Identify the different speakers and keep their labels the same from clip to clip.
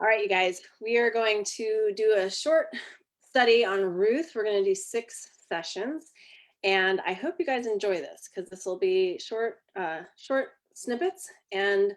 Speaker 1: All right, you guys, we are going to do a short study on Ruth. We're going to do 6 sessions, and I hope you guys enjoy this because this will be short snippets and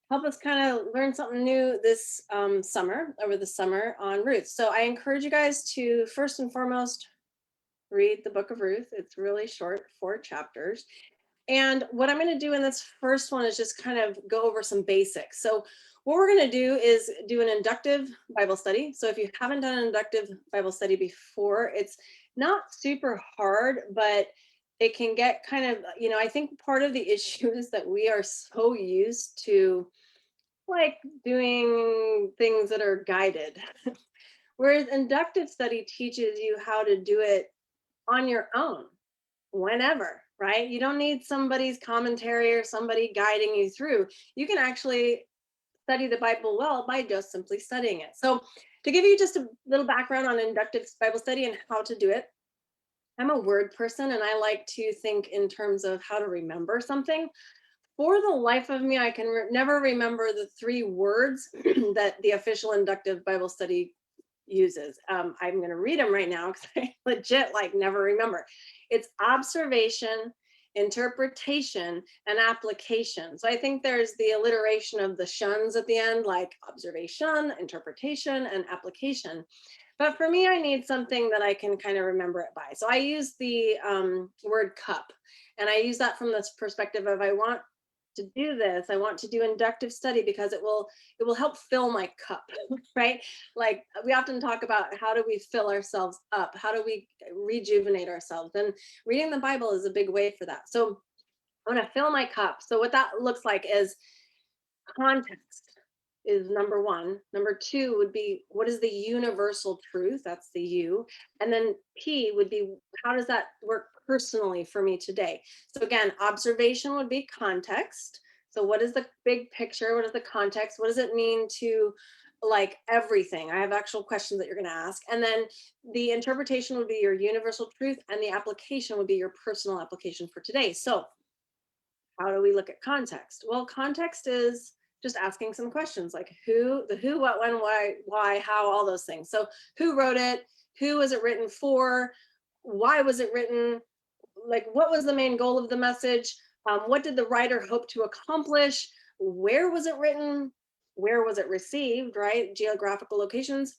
Speaker 1: help us kind of learn something new this over the summer on Ruth. So I encourage you guys to first and foremost read the book of Ruth. It's really short, 4 chapters. And what I'm going to do in this first one is just kind of go over some basics. So what we're going to do is do an inductive Bible study. So if you haven't done an inductive Bible study before, it's not super hard, but it can get kind of, I think part of the issue is that we are so used to like doing things that are guided. Whereas inductive study teaches you how to do it on your own whenever, right? You don't need somebody's commentary or somebody guiding you through. You can actually study the Bible well by just simply studying it. So, to give you just a little background on inductive Bible study and how to do it, I'm a word person and I like to think in terms of how to remember something. For the life of me, I can never remember the 3 words that the official inductive Bible study uses. I'm going to read them right now because I legit like never remember. It's observation, interpretation, and application. So I think there's the alliteration of the shuns at the end, like observation, interpretation, and application. But for me, I need something that I can kind of remember it by. So I use the word cup, and I use that from this perspective of I want to do this. I want to do inductive study because it will help fill my cup, right? Like we often talk about how do we fill ourselves up? How do we rejuvenate ourselves? And reading the Bible is a big way for that. So I want to fill my cup. So what that looks like is context is number one. Number two would be what is the universal truth? That's the U. And then P would be how does that work personally for me today? So again, observation would be context. So what is the big picture? What is the context? What does it mean to like everything? I have actual questions that you're going to ask. And then the interpretation would be your universal truth and the application would be your personal application for today. So how do we look at context? Well, context is just asking some questions like who, what, when, why, how, all those things. So who wrote it? Who was it written for? Why was it written? Like what was the main goal of the message? What did the writer hope to accomplish? Where was it written? Where was it received, right? Geographical locations.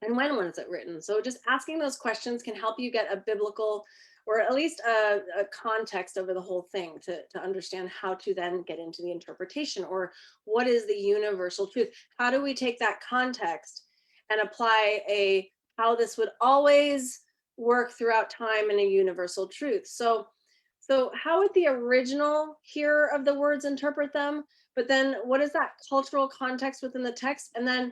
Speaker 1: And when was it written? So just asking those questions can help you get a biblical or at least a context over the whole thing to understand how to then get into the interpretation or what is the universal truth. How do we take that context and apply a how this would always work throughout time in a universal truth. So how would the original hearer of the words interpret them? But then what is that cultural context within the text? And then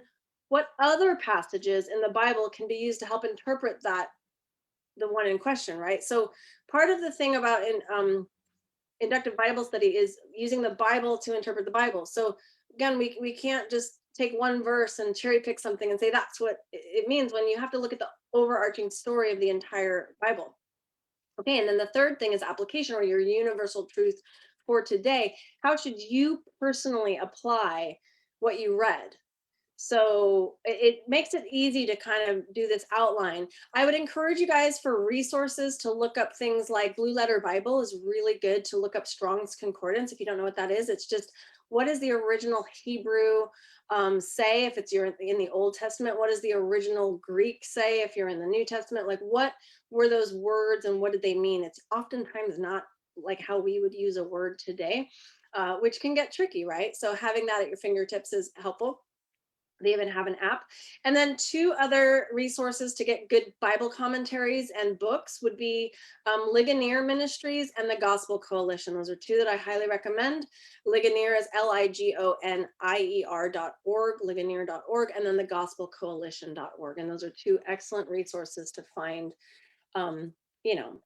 Speaker 1: what other passages in the Bible can be used to help interpret that, the one in question, right? So part of the thing about inductive Bible study is using the Bible to interpret the Bible. So again, we can't just take one verse and cherry pick something and say that's what it means when you have to look at the overarching story of the entire Bible. Okay, and then the third thing is application or your universal truth for today. How should you personally apply what you read? So it makes it easy to kind of do this outline. I would encourage you guys for resources to look up things like Blue Letter Bible is really good to look up Strong's Concordance. If you don't know what that is, it's just what is the original Hebrew say if it's you're in the Old Testament? What does the original Greek say if you're in the New Testament? Like what were those words and what did they mean? It's oftentimes not like how we would use a word today, which can get tricky, right? So having that at your fingertips is helpful. They even have an app. And then 2 other resources to get good Bible commentaries and books would be Ligonier Ministries and the Gospel Coalition. Those are 2 that I highly recommend. Ligonier is ligonier.org, ligonier.org, and then the gospelcoalition.org. And those are 2 excellent resources to find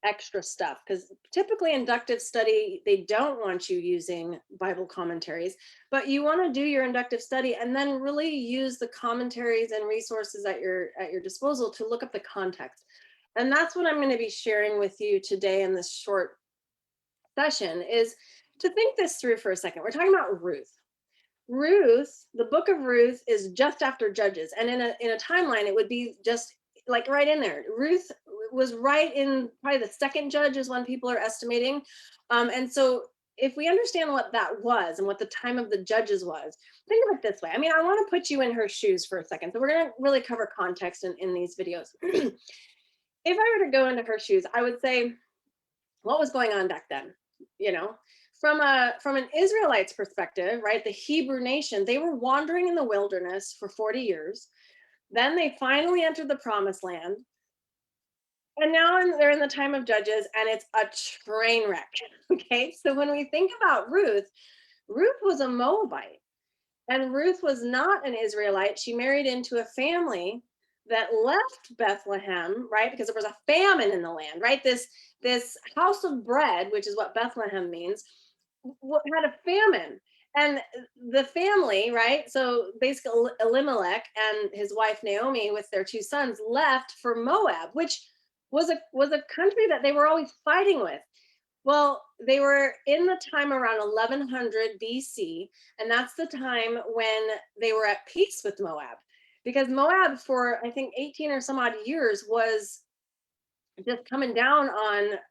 Speaker 1: extra stuff, because typically inductive study, they don't want you using Bible commentaries, but you want to do your inductive study and then really use the commentaries and resources at your disposal to look up the context. And that's what I'm going to be sharing with you today in this short session is to think this through for a second. We're talking about Ruth. Ruth, the book of Ruth is just after Judges. And in a timeline, it would be just like right in there. Ruth was right in probably the second Judge is when people are estimating. And so if we understand what that was and what the time of the Judges was, think of it this way. I mean, I want to put you in her shoes for a second. So we're going to really cover context in these videos. If I were to go into her shoes, I would say, what was going on back then? You know, from an Israelite's perspective, right? The Hebrew nation, they were wandering in the wilderness for 40 years. Then they finally entered the promised land. And now they're in the time of Judges, and it's a train wreck. Okay. So when we think about Ruth, Ruth was a Moabite, and Ruth was not an Israelite. She married into a family that left Bethlehem, right? Because there was a famine in the land, right? This house of bread, which is what Bethlehem means, had a famine. And the family, right? So basically, Elimelech and his wife Naomi, with their two sons, left for Moab, which was a country that they were always fighting with. Well, they were in the time around 1100 BC, and that's the time when they were at peace with Moab. Because Moab, for I think 18 or some odd years, was just coming down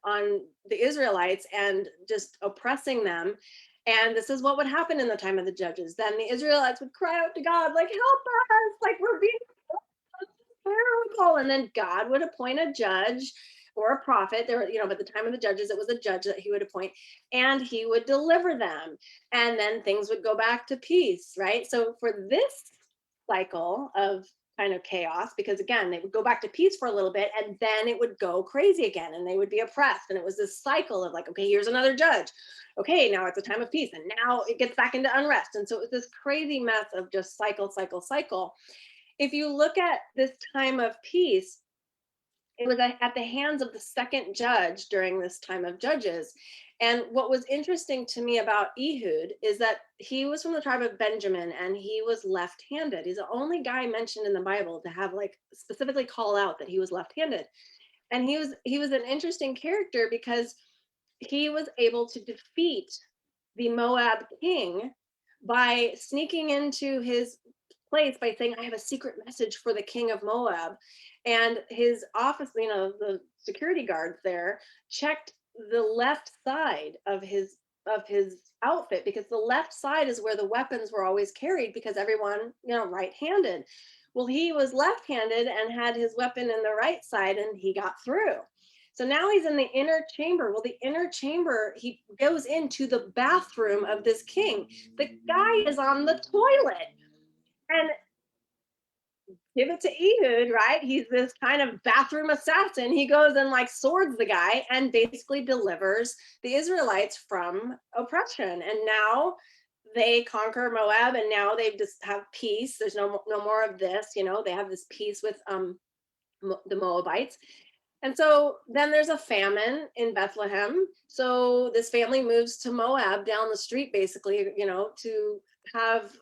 Speaker 1: on the Israelites and just oppressing them. And this is what would happen in the time of the Judges. Then the Israelites would cry out to God, like, help us, like we're being terrible. And then God would appoint a judge or a prophet. There, you know, by the time of the Judges, it was a judge that he would appoint, and he would deliver them. And then things would go back to peace, right? So for this cycle of kind of chaos, because again, they would go back to peace for a little bit, and then it would go crazy again, and they would be oppressed. And it was this cycle of like, okay, here's another judge. Okay, now it's a time of peace, and now it gets back into unrest. And so it was this crazy mess of just cycle, cycle, cycle. If you look at this time of peace, it was at the hands of the second judge during this time of Judges. And what was interesting to me about Ehud is that he was from the tribe of Benjamin, and he was left-handed. He's the only guy mentioned in the Bible to have like specifically call out that he was left-handed. And he was an interesting character because he was able to defeat the Moab king by sneaking into his place by saying, I have a secret message for the king of Moab. And his office, you know, the security guards there checked the left side of his outfit, because the left side is where the weapons were always carried, because everyone, you know, right-handed. Well, he was left-handed and had his weapon in the right side, and he got through. So now he's in the inner chamber. Well, the inner chamber, he goes into the bathroom of this king. The guy is on the toilet. And give it to Ehud, right? He's this kind of bathroom assassin. He goes and like swords the guy and basically delivers the Israelites from oppression. And now they conquer Moab, and now they just have peace. There's no more of this, you know, they have this peace with the Moabites. And so then there's a famine in Bethlehem. So this family moves to Moab down the street, basically, you know, to have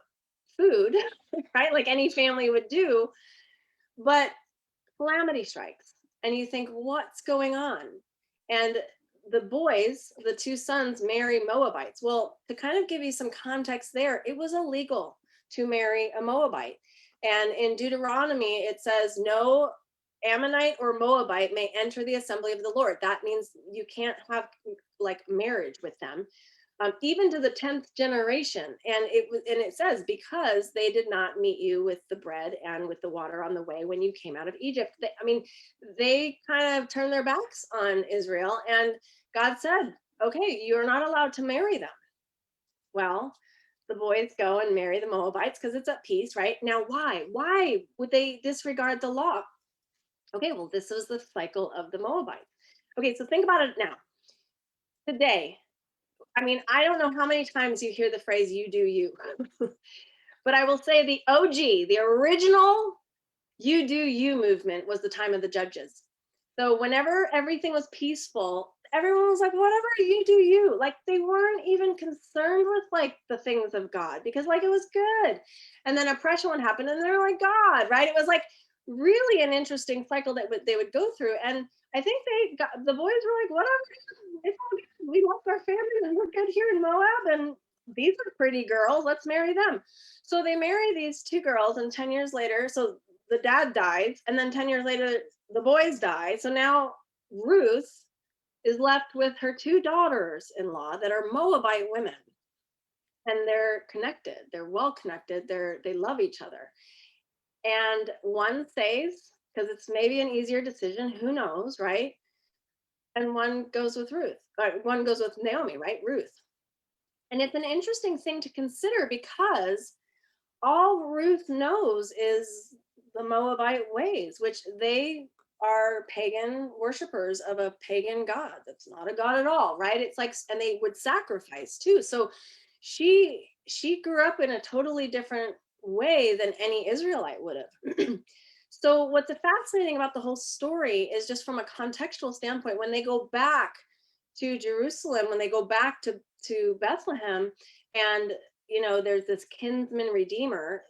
Speaker 1: food, right? Like any family would do. But calamity strikes, and you think, what's going on? And the boys, the two sons, marry Moabites. Well, to kind of give you some context there, it was illegal to marry a Moabite. And in Deuteronomy, it says, no Ammonite or Moabite may enter the assembly of the Lord. That means you can't have like marriage with them, even to the 10th generation. And it says, because they did not meet you with the bread and with the water on the way when you came out of Egypt. They kind of turned their backs on Israel, and God said, okay, you're not allowed to marry them. Well, the boys go and marry the Moabites because it's at peace, right? Now, why would they disregard the law? Okay, well, this was the cycle of the Moabites. Okay, so think about it now. Today, I mean, I don't know how many times you hear the phrase, you do you. But I will say the OG, the original you do you movement was the time of the Judges. So whenever everything was peaceful, everyone was like, whatever, you do you. Like they weren't even concerned with like the things of God, because like it was good. And then oppression would happen and they're like, God, right? It was like really an interesting cycle that they would go through. And I think the boys were like, whatever, it's all good. We left our family and we're good here in Moab, and these are pretty girls, let's marry them. So they marry these two girls, and 10 years later, so the dad dies, and then 10 years later, the boys die. So now Ruth is left with her two daughters in law that are Moabite women, and they're connected, they're well connected, they love each other. And one stays because it's maybe an easier decision, who knows, right? And one goes with Ruth, one goes with Naomi, right? Ruth. And it's an interesting thing to consider because all Ruth knows is the Moabite ways, which they are pagan worshipers of a pagan god that's not a god at all, right? It's like, and they would sacrifice too. So she grew up in a totally different way than any Israelite would have. So what's fascinating about the whole story is just from a contextual standpoint, when they go back to Jerusalem, when they go back to Bethlehem, and there's this kinsman redeemer,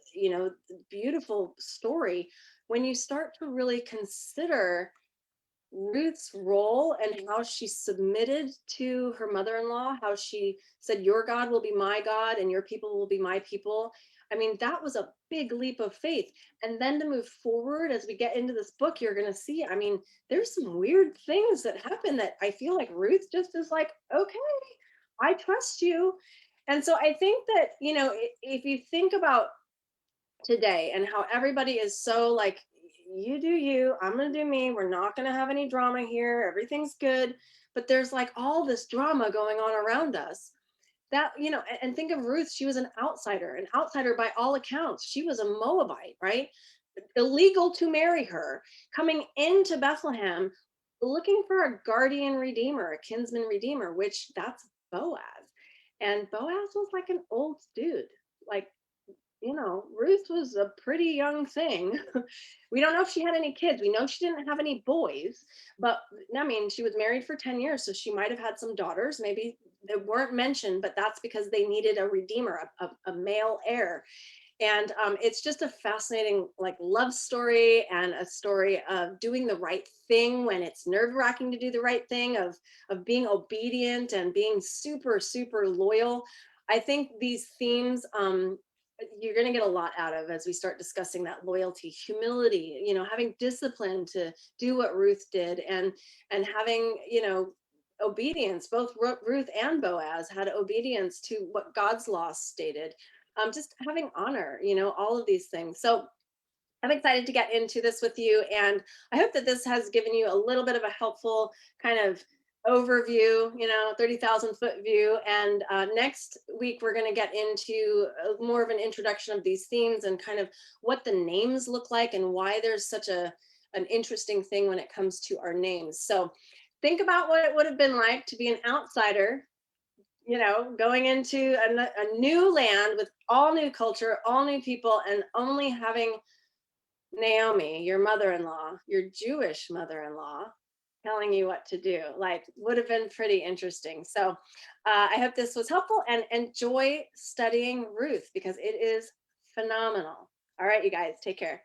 Speaker 1: beautiful story. When you start to really consider Ruth's role and how she submitted to her mother-in-law, how she said, your God will be my God and your people will be my people. I mean, that was a big leap of faith. And then to move forward as we get into this book, you're going to see, I mean, there's some weird things that happen that I feel like Ruth just is like, okay, I trust you. And so I think that, if you think about today and how everybody is so like, you do you, I'm going to do me, we're not going to have any drama here, everything's good. But there's like all this drama going on around us that, and think of Ruth, she was an outsider by all accounts. She was a Moabite, right? Illegal to marry her, coming into Bethlehem, looking for a guardian redeemer, a kinsman redeemer, which that's Boaz. And Boaz was like an old dude. Like, Ruth was a pretty young thing. We don't know if she had any kids. We know she didn't have any boys, but I mean, she was married for 10 years, so she might have had some daughters. Maybe they weren't mentioned, but that's because they needed a redeemer, a male heir. And it's just a fascinating like love story, and a story of doing the right thing when it's nerve-wracking to do the right thing, of being obedient and being super super loyal. I think these themes, you're going to get a lot out of as we start discussing that: loyalty, humility, having discipline to do what Ruth did, and having, obedience. Both Ruth and Boaz had obedience to what God's law stated. Just having honor, all of these things. So I'm excited to get into this with you, and I hope that this has given you a little bit of a helpful kind of overview, 30,000-foot view. And next week, we're going to get into more of an introduction of these themes and kind of what the names look like and why there's such an interesting thing when it comes to our names. So think about what it would have been like to be an outsider, going into a new land with all new culture, all new people, and only having Naomi, your mother-in-law, your Jewish mother-in-law, telling you what to do. Like, would have been pretty interesting. So I hope this was helpful, and enjoy studying Ruth because it is phenomenal. All right, you guys, take care.